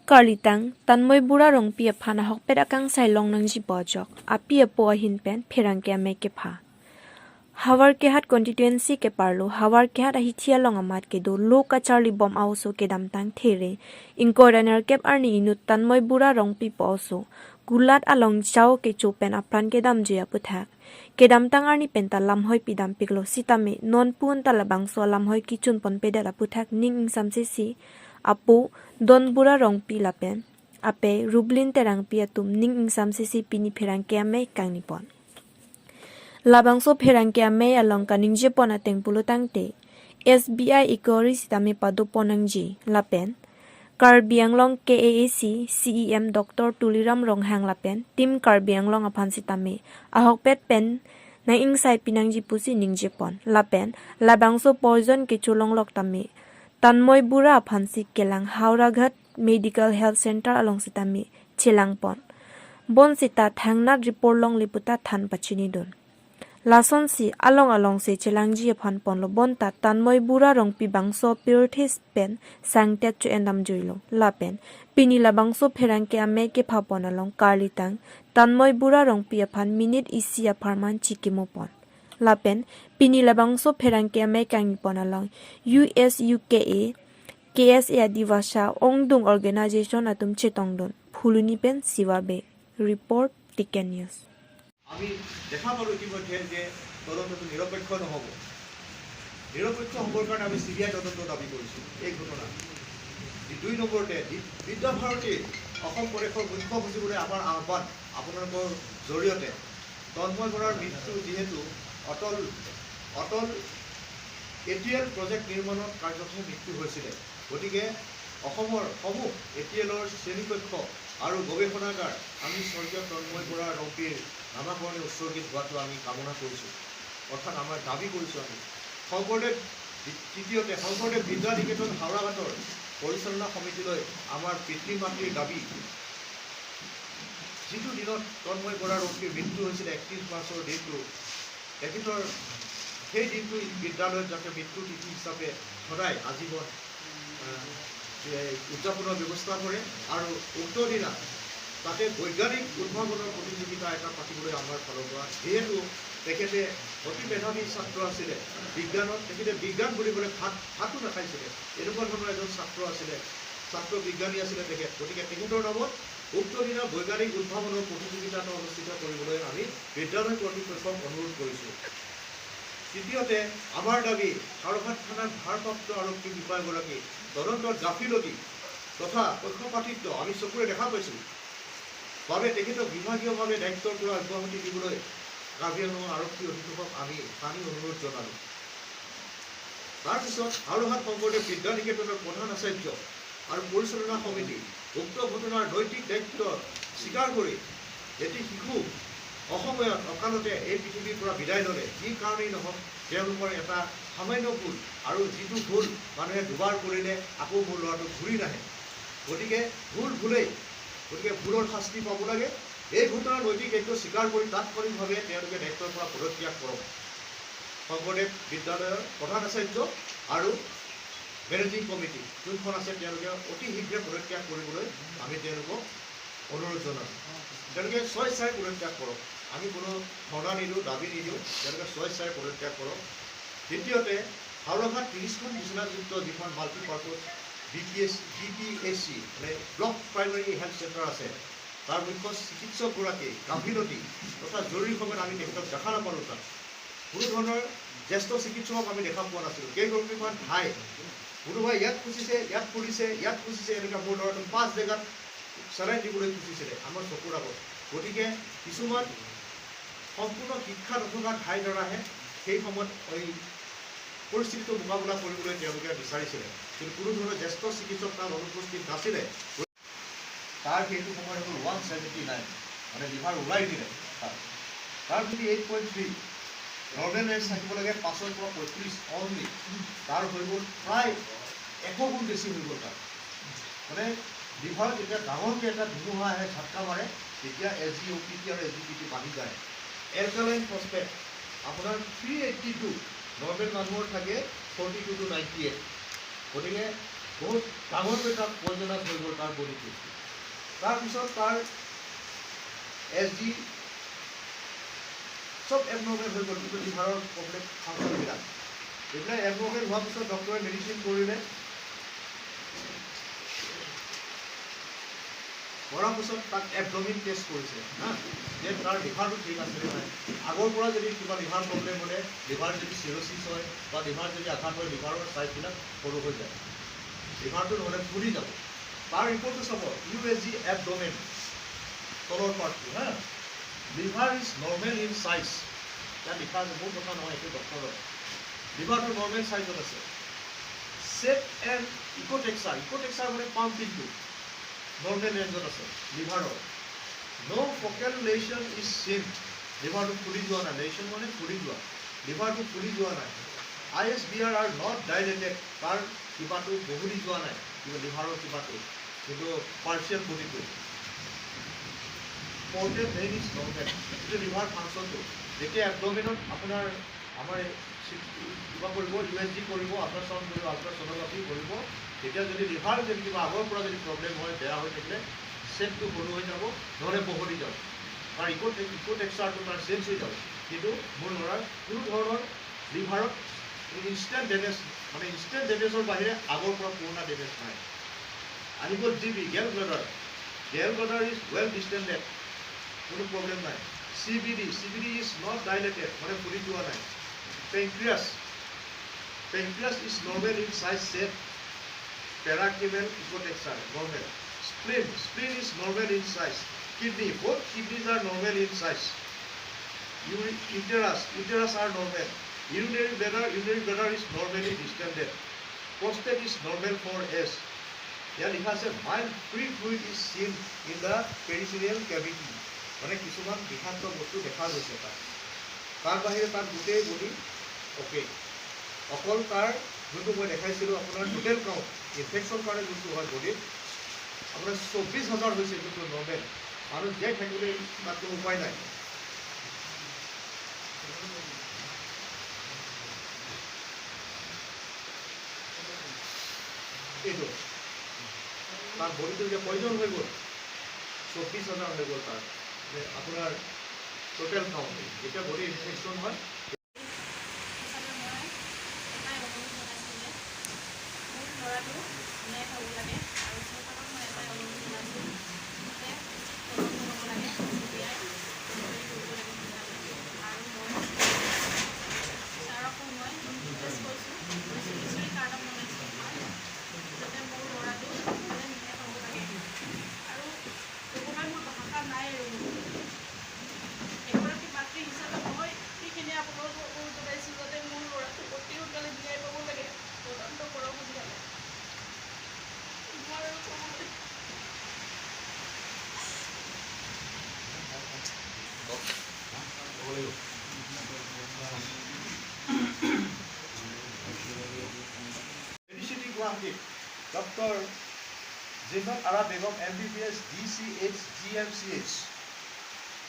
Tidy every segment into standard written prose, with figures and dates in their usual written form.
Karlitang Tanmoi Bora rong pia phana hok pet akang sai long nang ji bojok apia po hin pen Phereangke amei ke pha Howraghat constituency ke parlo Howraghat ahithi long amat ke do loka charli bom auso Kedam Tanmoi inkoraner kep arni inut Tanmoi Bora rong pi po so gulat along chao ke chopen apran Kedam jia puthak Kedam tang arni penta lamhoi pidam piglo sitame non pun talabang so lamhoi kichun pon pedala puthak ning samse si apo don bura rong pi lapen ape rublin terang pi atum ning insam sisi pini Phereangke amei Kangni pon labangso Phereangke amei along kaning je pon ateng pulutang te SBI ikori sitame pado ponangji lapen Karbi Anglong KAAC CEM Dr. Tuliram Ronghang lapen tim Karbi Anglong aphan sitame ahok pet pen na ingsai pinangji pusi ningje pon lapen labangso poison ke chulong lok tame Tanmoi Bora phansi kelang Howraghat Medical Health Center along sitami Chelangpon bon sita thangnat report long liputa than pachini don lason si along se Chelangji phan pon lo bon ta Tanmoi Bora rong pi bangso purtis pen sangtet chu endam joilo lapen pini la bangso Phereangke amei ke phapon along Karlitang Tanmoi Bora rong pi phan minute isi aparman chikimo pon lapen pini labangso Phereangke amei Kangni pon along USUKA KSA Adivasha Ongdung Organization atum chetongdon phuluni pen siwabe report Tiken News আমি দেখা পালো ইতিমধ্যে যে তদন্তটো নিৰপেক্ষ নহ'ব নিৰপেক্ষ হ'বৰ কাৰণে আমি চিবিআই তদন্ত দাবী কৰিছোঁ এই ঘটনা দুই নম্বৰতে বিদ্যাভাৰতী অসম প্ৰদেশৰ মুখ্য সচিবৰে আমাৰ আহ্বান আপোনালোকৰ জৰিয়তে তন্ময় বৰাৰ মৃত্যু যিহেতু অটল এটিএল প্ৰজেক্ট নিৰ্মাণত কাৰ্যসূচী মৃত্যু হৈছিলে গতিকে অসমৰ সমূহ এটিএলৰ শ্ৰেণীকক্ষ আৰু গৱেষণাগাৰ আমি স্বৰ্গীয় তন্ময় বৰা ৰংপিৰ নামাকৰণে উৎসৰ্গিত হোৱাটো আমি কামনা কৰিছোঁ অৰ্থাৎ আমাৰ দাবী কৰিছোঁ আমি তৃতীয়তে শংকৰদেৱ বিদ্যা নিকেতন হাওৰাঘাটৰ পৰিচালনা সমিতিলৈ আমাৰ পিতৃ মাতৃৰ দাবী যিটো দিনত তন্ময় বৰা ৰংপিৰ মৃত্যু হৈছিলে 31 মাৰ্চৰ দিনটো তেখেতৰ সেই দিনটো বিদ্যালয়ত যাতে মৃত্যু তিথি হিচাপে সদায় আজীৱন উদযাপনৰ ব্যৱস্থা কৰে আৰু উক্ত দিনা তাতে বৈজ্ঞানিক উদ্ভাৱনৰ প্ৰতিযোগিতা এটা পাতিবলৈ আমাৰ ফালৰ পৰা যিহেতু তেখেতে অতি মেধাৱী ছাত্ৰ আছিলে বিজ্ঞানত তেখেতে বিজ্ঞান বুলিবলৈ ভাতো নাখাইছিলে এনেকুৱা ধৰণৰ এজন ছাত্ৰ আছিলে ছাত্ৰ বিজ্ঞানী আছিলে তেখেত গতিকে তেখেতৰ নামত উক্ত দিনা বৈজ্ঞানিক উদ্ভাৱনৰ প্ৰতিযোগিতা এটা অনুষ্ঠিত কৰিবলৈ আমি বিদ্যালয় কৰ্তৃপক্ষক অনুৰোধ কৰিছোঁ তৃতীয়তে আমাৰ দাবী হৰঘাট থানাৰ ভাৰপ্ৰাপ্ত আৰক্ষী বিষয়াগৰাকী তদন্তৰ গাফিলতি তথা পক্ষপাতিত্ব আমি চকুৰে দেখা পাইছোঁ বাবে তেখেতক বিভাগীয়ভাৱে দায়িত্বৰ পৰা অব্যাহতি দিবলৈ কাৰ্বি আংলঙৰ আৰক্ষী অধীক্ষকক আমি স্থানীয় অনুৰোধ জনালোঁ তাৰপিছত হৰঘাট শংকৰদেৱ বিদ্যা নিকেতনৰ প্ৰধান আচাৰ্য আৰু পৰিচালনা সমিতি উক্ত ঘটনাৰ নৈতিক দায়িত্ব স্বীকাৰ কৰি এটি শিশু অসময়ত অকালতে এই পৃথিৱীৰ পৰা বিদায় ল'লে যি কাৰণেই নহওক তেওঁলোকৰ এটা সামান্য ভুল আৰু যিটো ভুল মানুহে দুবাৰ কৰিলে আকৌ মোৰ ল'ৰাটো ঘূৰি নাহে গতিকে গতিকে ভুলৰ শাস্তি পাব লাগে এই ঘটনাৰ নৈতিক দায়িত্ব স্বীকাৰ কৰি তাৎক্ষণিকভাৱে তেওঁলোকে দায়িত্বৰ পৰা পদত্যাগ কৰক শংকৰদেৱ বিদ্যালয়ৰ প্ৰধান আচাৰ্য আৰু মেনেজিং কমিটি যোনখন আছে তেওঁলোকে অতি শীঘ্ৰে পদত্যাগ কৰিবলৈ আমি তেওঁলোকক অনুৰোধ জনাওঁ তেওঁলোকে স্বেচ্ছাই পদত্যাগ কৰক আমি কোনো ধৰ্ণা নিদিওঁ দাবী নিদিওঁ তেওঁলোকে স্বেচ্ছাই পদত্যাগ কৰক দ্বিতীয়তে হাওৰাঘাট 30খন বিচনাযুক্ত যিখন মাল্টিপাৰ্পজ BPSC মানে ব্লক প্ৰাইমেৰী হেল্থ চেণ্টাৰ আছে তাৰ মুখ্য চিকিৎসকগৰাকী গাফিলতি তথা জৰুৰী সময়ত আমি তেখেতক দেখা নাপালোঁ তাত কোনো ধৰণৰ জ্যেষ্ঠ চিকিৎসকক আমি দেখা পোৱা নাছিলোঁ কেইগৰাকীমান ঠাই কোনোবাই ইয়াত খুচিছে এনেকুৱা মোৰ ল'ৰাটো 5 জেগাত চেলাইন দিবলৈ খুজিছিলে আমাৰ চকুৰ আগত গতিকে কিছুমান সম্পূৰ্ণ শিক্ষা নথকা ঠাইৰ দ্বাৰাহে সেই সময়ত এই পৰিস্থিতিটো মোকাবিলা কৰিবলৈ তেওঁলোকে বিচাৰিছিলে কিন্তু কোনো ধৰণৰ জ্যেষ্ঠ চিকিৎসক তাত অনুপস্থিত নাছিলে তাৰ সেইটো সময়ত হ'ল 179 মানে লিভাৰ ওলাই দিলে তাৰ যদি 8.3 নৰ্মেল ৰেঞ্জ থাকিব লাগে 5ৰ পৰা 35 অনলি তাৰ হৈ গ'ল প্ৰায় 100 গুণ বেছি হৈ গ'ল তাৰ মানে লিভাৰত যেতিয়া ডাঙৰকৈ এটা ধুমুহা আহে ঝাটকা মাৰে তেতিয়া SGOPT আৰু SGPT বাঢ়ি যায় এলকালাইন ফসফেট আপোনাৰ 382 নৰ্মেল মানুহৰ থাকে 42 to 98 গতিকে বহুত ডাঙৰকৈ তাত পয়জনাছ হৈ গ'ল তাৰ বডিটো। তাৰপিছত তাৰ SG চব এবনৰ্মেল হৈ গ'ল, কিন্তু লিভাৰৰ প্ৰব্লেম ফাংচনবিলাক এইবিলাক এবনৰ্মেল হোৱাৰ পিছত ডক্টৰে মেডিচিন কৰিলে। কৰাৰ পিছত তাক এবডমিন টেষ্ট কৰিছে হা, যে তাৰ লিভাৰটো ঠিক আছে নে নাই। আগৰ পৰা যদি কিবা লিভাৰ প্ৰব্লেম হ'লে, লিভাৰ যদি চিৰচিছ হয় বা লিভাৰ যদি আঘাত হয়, লিভাৰৰ চাইজবিলাক সৰু হৈ যায়, লিভাৰটো নহ'লে ফুলি যাব। তাৰ ৰিপৰ্টটো চাব, USG এবডমেন তলৰ পাৰ্টটো হা, liver is normal in size. ইয়াত লিখা আছে, মোৰ কথা নহয়, এইটো ডক্টৰৰ। লিভাৰটো নৰ্মেল চাইজত আছে। চেপ এণ্ড ইক'টেক্সাৰ মানে পাম্পিংটো নৰ্মেল ৰেঞ্জত আছে লিভাৰৰ। ন' ফকেল লেশ্যন ইজ চিন, লিভাৰটো ফুলি যোৱা নাই, লেশ্যন মানে ফুলি যোৱা, লিভাৰটো ফুলি যোৱা নাই। ISBR আৰ নট ডাইলেটেড, তাৰ কিবাটো বহলি যোৱা নাই, কিবা লিভাৰৰ কিবাটো, কিন্তু পাৰ্চিয়েল বডিটো। পৰ্টেল ভেইন ইজ নৰ্মেল, এইটো লিভাৰ ফাংচনটো। যেতিয়া এবডমিনত আপোনাৰ আমাৰ কিবা কৰিব, USG কৰিব, আল্ট্ৰাচাউণ্ড কৰিব, আল্ট্ৰাছ'ন'গ্ৰাফি কৰিব, তেতিয়া যদি লিভাৰ যদি কিবা আগৰ পৰা যদি প্ৰব্লেম হয়, বেয়া হৈ থাকিলে চেপটো সৰু হৈ যাব, নহ'লে বহলি যাব, তাৰ ইক'টেক্সাৰটো তাৰ চেঞ্জ হৈ যাব। কিন্তু মোৰ ল'ৰাৰ কোনো ধৰণৰ লিভাৰত ইনষ্টেণ্ট ডেমেজ, মানে ইনষ্টেণ্ট ডেমেজৰ বাহিৰে আগৰ পৰা পুৰণা ডেমেজ নাই। আহি গ'ল GB গেল ব্লাডাৰ ইজ ৱেল ডিষ্টেণ্ডেড, কোনো প্ৰব্লেম নাই। CBD ইজ নট ডাইলেটেড, মানে ফুলি যোৱা নাই। Pancreas is normal in size, shape, parenchymal echotexture normal. Spleen is normal in size. Kidney, both kidneys are normal in size. Uterus are normal. Urinary bladder is normally distended. Prostate is normal for S. ইয়াত লিখা আছে mild free fluid is seen in the peritoneal cavity, মানে কিছুমান বিষাক্ত বস্তু দেখা গৈছে তাত। তাৰ বাহিৰে তাত গোটেই বডি অ'কে। অকল তাৰ যোনটো মই দেখাইছিলোঁ আপোনাৰ টোটেল কাউণ্ট ইনফেকশ্যন কাৰণে যোনটো হয় বডিত, আপোনাৰ 24,000 হৈছে, যোনটো নৰ্মেল। মানুহ জীয়াই থাকিবলৈ তাত কোনো উপায় নাই। এইটো তাৰ বডিটো এতিয়া পয়জন হৈ গ'ল, 24,000 হৈ গ'ল তাৰ আপোনাৰ টোটেল কাউণ্ট। যেতিয়া বডি ইনফেকশ্যন হয়, doctor Jinnat Ara Begum MBBS DCH GMCH,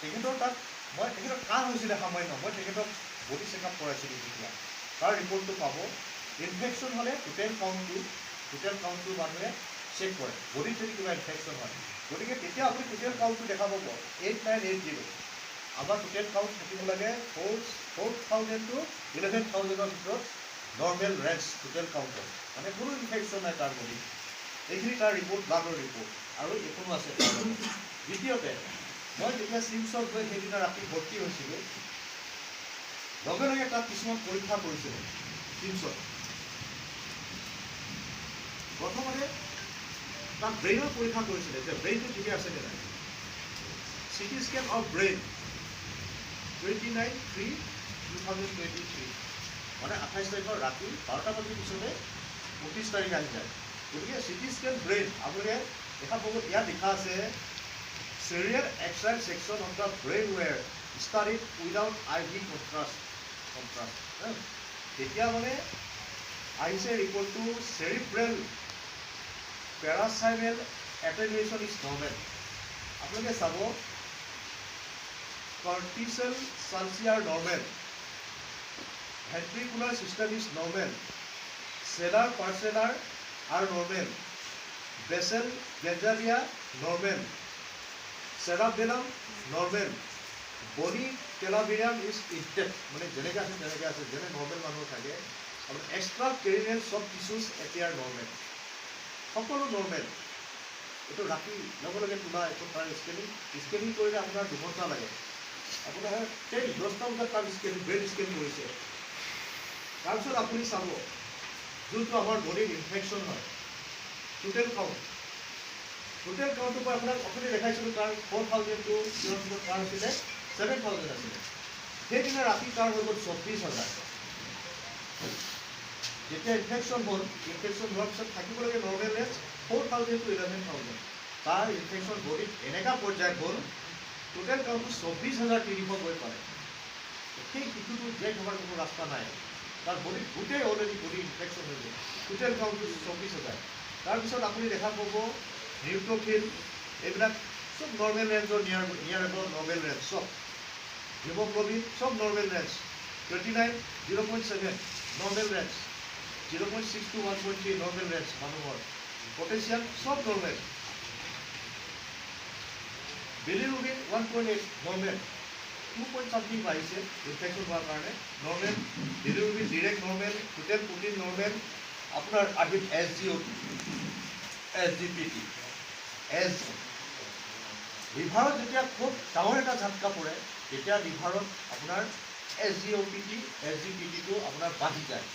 তেখেতৰ তাত মই তেখেতৰ কাহ হৈছিলে সামান্য, মই তেখেতক বডি চেকআপ কৰাইছিলোঁ তেতিয়া। তাৰ ৰিপৰ্টটো পাব। ইনফেকশ্যন হ'লে টোটেল কাউণ্টটো মানুহে চেক কৰে, বডিত যদি কিবা ইনফেকশ্যন হয়। গতিকে তেতিয়া আপুনি টোটেল কাউণ্টটো দেখা পাব 8980। আমাৰ টোটেল কাউণ্ট থাকিব লাগে 4,000 to 11,000 ভিতৰত নৰ্মেল ৰেঞ্জ টোটেল কাউণ্টৰ, মানে কোনো ইনফেকশ্যন নাই তাৰ বডি। এইখিনি তাৰ ৰিপৰ্ট, ব্লাডৰ ৰিপৰ্ট, আৰু একো আছে। দ্বিতীয়তে, মই যেতিয়া চিমছত গৈ সেইদিনা ৰাতি ভৰ্তি হৈছিলোঁ, লগে লগে তাত কিছুমান পৰীক্ষা কৰিছিলোঁ চিমছত। প্ৰথমতে তাত ব্ৰেইনৰ পৰীক্ষা কৰিছিলে যে ব্ৰেইনটো ঠিকে আছে নে নাই। CT স্কেন অফ ব্ৰেইন 29/3/2023, মানে 28 তাৰিখৰ ৰাতি 12টা বজাৰ পিছতে 25 তাৰিখ আহি যায়। গতিকে CT স্কেন ব্ৰেইন আপোনালোকে দেখা পাব, ইয়াত লিখা আছে cerebral axial section of the brain were studied without IV contrast. তেতিয়া মানে আহিছে ৰিপৰ্টটো cerebral parasymal attenuation is normal. আপোনালোকে চাব cortical sulci are normal, ventricular system is normal, cellular parcellar are normal. Basal ganglia normal. Cerebellum normal. Body calabarium is intact. মানে যেনেকৈ আছে যেনে নৰ্মেল মানুহ থাকে আৰু এক্সট্ৰা কেৰিনেল সব টিস্যুজ এপিয়াৰ নৰ্মেল সকলো নৰ্মেল এইটো ৰাতি লগে লগে তোমাৰ এইটো তাৰ স্কেনিং কৰিলে আপোনাৰ 2 ঘণ্টা লাগে আপোনাৰ 10-10টা বজাত তাৰ ব্ৰেড স্কেন কৰিছে তাৰপিছত আপুনি চাব যোনটো আমাৰ বডিৰ ইনফেকশ্যন হয় টোটেল কাউণ্টটো মই আপোনাক আপুনি দেখাইছিলোঁ তাৰ 4,000 টু তাৰ আছিলে 7,000 আছিলে সেইদিনা ৰাতি তাৰ হৈ গ'ল 24,000 যেতিয়া ইনফেকশ্যন হোৱাৰ পিছত থাকিব লাগে নৰ্মেল ৰেঞ্জ 4,000 to 11,000 তাৰ ইনফেকশ্যন বডিত এনেকুৱা পৰ্যায়ত হ'ল টোটেল কাউণ্টটো 24,300 গৈ পাৰে সেই শিশুটো জেক হোৱাৰ কোনো ৰাস্তা নাই তাৰ বডিত গোটেই অলৰেডি বডি ইনফেকশ্যন হৈ গ'ল টোটেল কাউণ্টটো 24,000 তাৰপিছত আপুনি দেখা পাব নিউট্ৰফিল এইবিলাক সব নৰ্মেল ৰেঞ্জৰ নিয়াৰ এবাউট নৰ্মেল ৰেঞ্জ সব হিমোগ্লোবিন সব normal range 29 0.7 normal range 0.6 to 1.3 normal range মানুহৰ পটেছিয়াম সব নৰ্মেল বিলিৰুবিন 1.8 নৰ্মেল 2.something বাঢ়িছে ইনফেকশ্যন হোৱাৰ কাৰণে normal bilirubin direct normal total protein normal আপোনাৰ আহিল SGPT লিভাৰত যেতিয়া খুব ডাঙৰ এটা ঝাটকা পৰে তেতিয়া লিভাৰত আপোনাৰ SGPTটো আপোনাৰ বাঢ়ি যায়